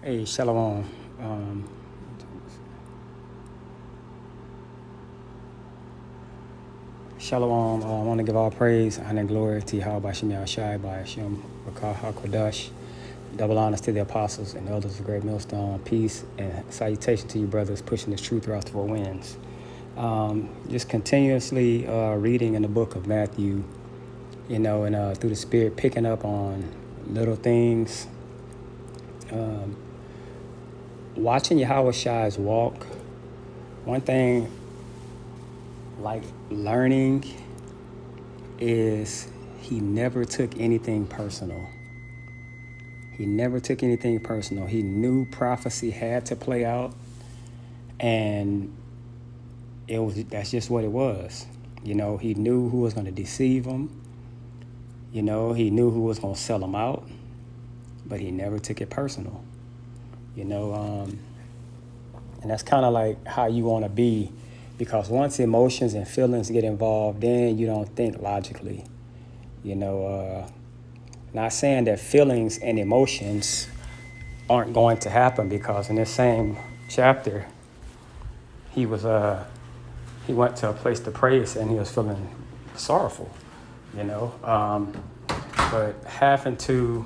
Hey, Shalom. Um, Shalom. I want to give all praise and glory to Yahweh Shem Yahshai by Hashem Rakah HaKodesh. Double honors to the apostles and elders of Great Millstone. Peace and salutation to you, brothers, pushing this truth throughout the four winds. Just continuously reading in the book of Matthew, and through the Spirit, picking up on little things. Watching Yahweh Shai's walk. One thing, like learning, is he never took anything personal. He never took anything personal. He knew prophecy had to play out, and that's just what it was. He knew who was going to deceive him. He knew who was going to sell him out, but he never took it personal. And that's kind of like how you want to be, because once emotions and feelings get involved, then you don't think logically. Not saying that feelings and emotions aren't going to happen, because in this same chapter, he went to a place to pray and he was feeling sorrowful, but having to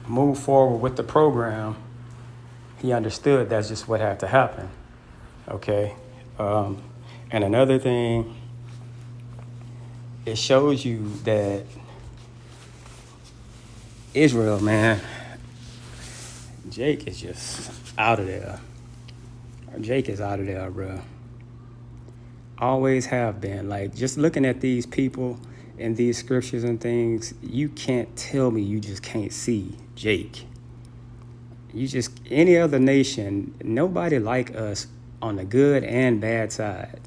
move forward with the program, he understood that's just what had to happen. Okay. And another thing, it shows you that Israel, man, Jake is just out of there. Jake is out of there, bro. Always have been. Like, just looking at these people and these scriptures and things, you can't tell me you just can't see Jake. Any other nation, nobody like us on the good and bad side.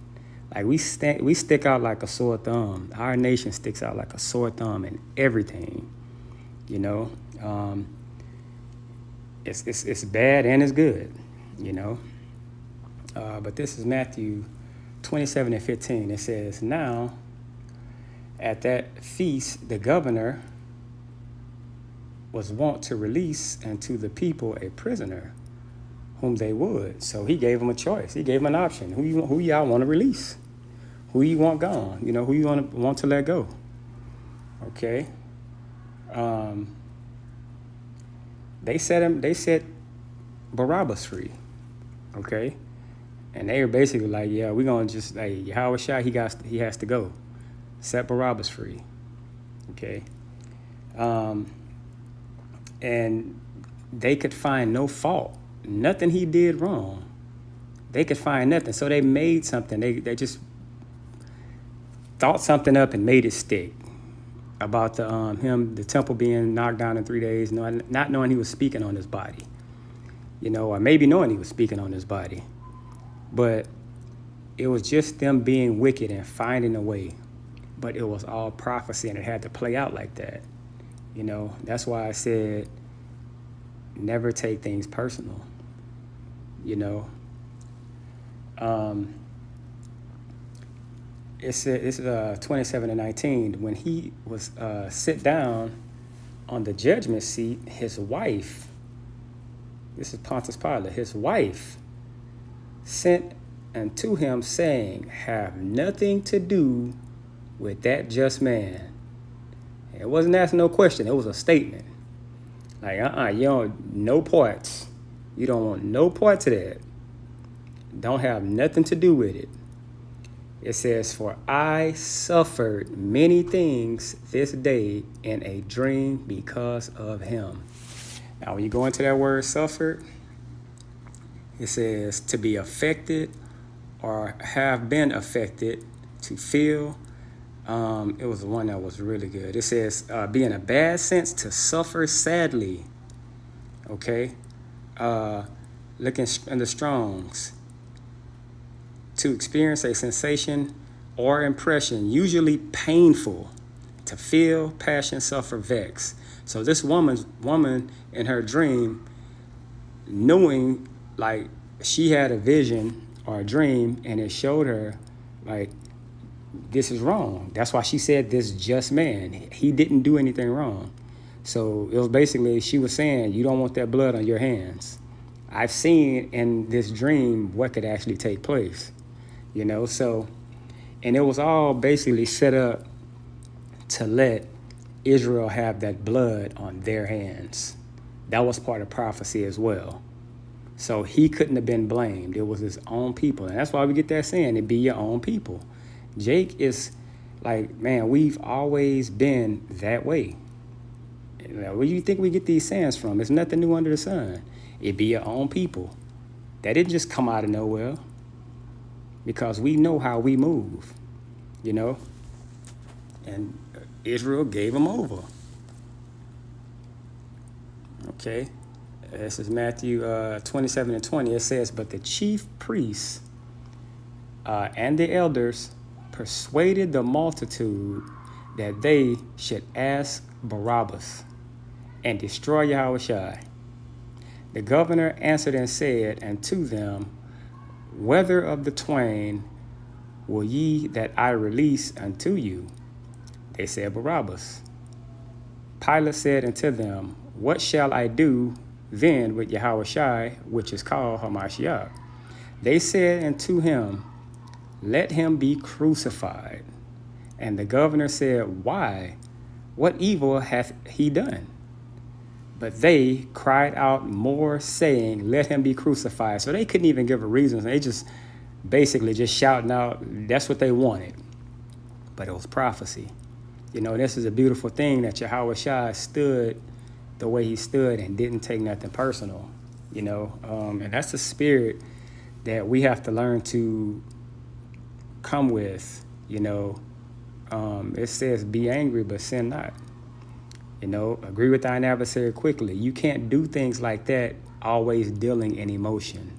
Like, we stick out like a sore thumb. Our nation sticks out like a sore thumb in everything. It's bad and it's good. But this is Matthew 27:15. It says, "Now, at that feast, the governor was wont to release unto the people a prisoner whom they would." So he gave them a choice. He gave them an option. Who y'all want to release? Who you want gone? Who you want to let go? Okay. They set Barabbas free. Okay. And they were basically like, yeah, we're gonna just, hey, Yahweh Shai, he has to go. Set Barabbas free. Okay. And they could find no fault. Nothing he did wrong. They could find nothing. So they made something. They just thought something up and made it stick about the temple being knocked down in 3 days, not knowing he was speaking on his body, or maybe knowing he was speaking on his body. But it was just them being wicked and finding a way. But it was all prophecy, and it had to play out like that. That's why I said never take things personal. It said, this is 27:19. When he was sit down on the judgment seat, his wife, this is Pontius Pilate, his wife sent unto him, saying, "Have nothing to do with that just man." It wasn't asking no question. It was a statement. Like, you don't, no parts. You don't want no parts of that. Don't have nothing to do with it. It says, "For I suffered many things this day in a dream because of him." Now, when you go into that word suffered, it says to be affected or have been affected, to feel. It was the one that was really good. It says, be in a bad sense, to suffer sadly. Okay. Looking in the Strongs, to experience a sensation or impression, usually painful, to feel, passion, suffer, vex. So this woman in her dream, knowing, like, she had a vision or a dream, and it showed her, like, this is wrong. That's why she said this just man. He didn't do anything wrong. So it was basically, she was saying, you don't want that blood on your hands. I've seen in this dream what could actually take place, you know? So, and it was all basically set up to let Israel have that blood on their hands. That was part of prophecy as well. So he couldn't have been blamed. It was his own people. And that's why we get that saying, it be your own people. Jake is like, man, we've always been that way. Where do you think we get these sayings from? It's nothing new under the sun. It be your own people. That didn't just come out of nowhere, because we know how we move, you know? And Israel gave them over. Okay. This is Matthew 27 and 20. It says, but the chief priests and the elders persuaded the multitude that they should ask Barabbas and destroy Yahushua. The governor answered and said unto them, whether of the twain will ye that I release unto you? They said, Barabbas. Pilate said unto them, what shall I do then with Yahushua, which is called Hamashiach? They said unto him, let him be crucified. And the governor said, why? What evil hath he done? But they cried out more, saying, let him be crucified. So they couldn't even give a reason. They just basically just shouting out, that's what they wanted. But it was prophecy. You know, this is a beautiful thing that Yahushua stood the way he stood and didn't take nothing personal, you know. And that's the spirit that we have to learn to come with, you know. It says, be angry, but sin not. You know, agree with thine adversary quickly. You can't do things like that always dealing in emotion,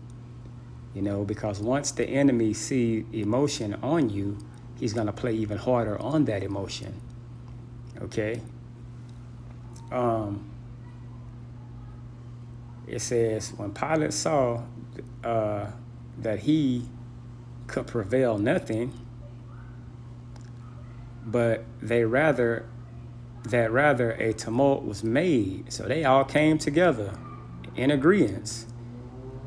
you know, because once the enemy sees emotion on you, he's going to play even harder on that emotion. Okay. It says, when Pilate saw that he could prevail nothing, but that rather a tumult was made. So they all came together in agreement.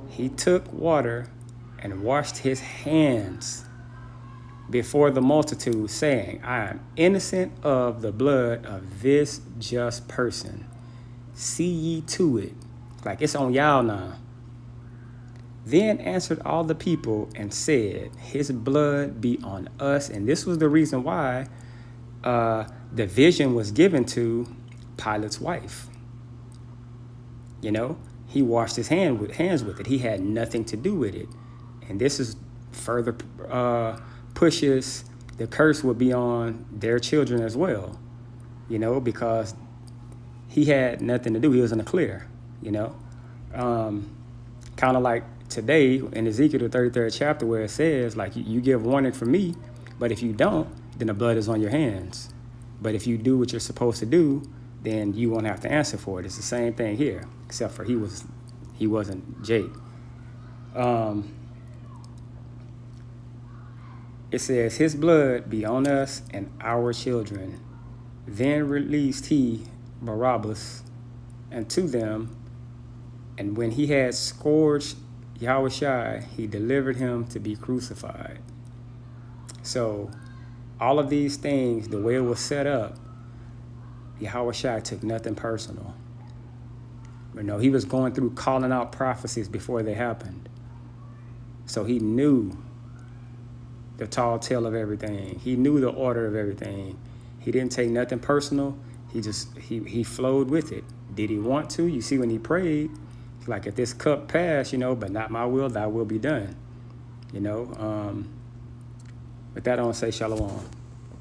He took water and washed his hands before the multitude, saying, I am innocent of the blood of this just person. See ye to it. Like, it's on y'all now. Then answered all the people and said, his blood be on us. And this was the reason why the vision was given to Pilate's wife. You know, he washed his hands with it. He had nothing to do with it. And this is further pushes the curse will be on their children as well, you know, because he had nothing to do. He was in the clear, you know. Kind of like today in Ezekiel, the 33rd chapter, where it says, like, you give warning from me, but if you don't, then the blood is on your hands. But if you do what you're supposed to do, then you won't have to answer for it. It's the same thing here, except for he wasn't Jake. It says, his blood be on us and our children. Then released he Barabbas unto them, and when he had scourged Yahushua, he delivered him to be crucified. So all of these things, the way it was set up, Yahushua took nothing personal. You know, he was going through calling out prophecies before they happened. So he knew the tall tale of everything. He knew the order of everything. He didn't take nothing personal. He flowed with it. Did he want to? You see, when he prayed, like, if this cup pass, you know, but not my will, thy will be done. You know, with that, I want to say shalom.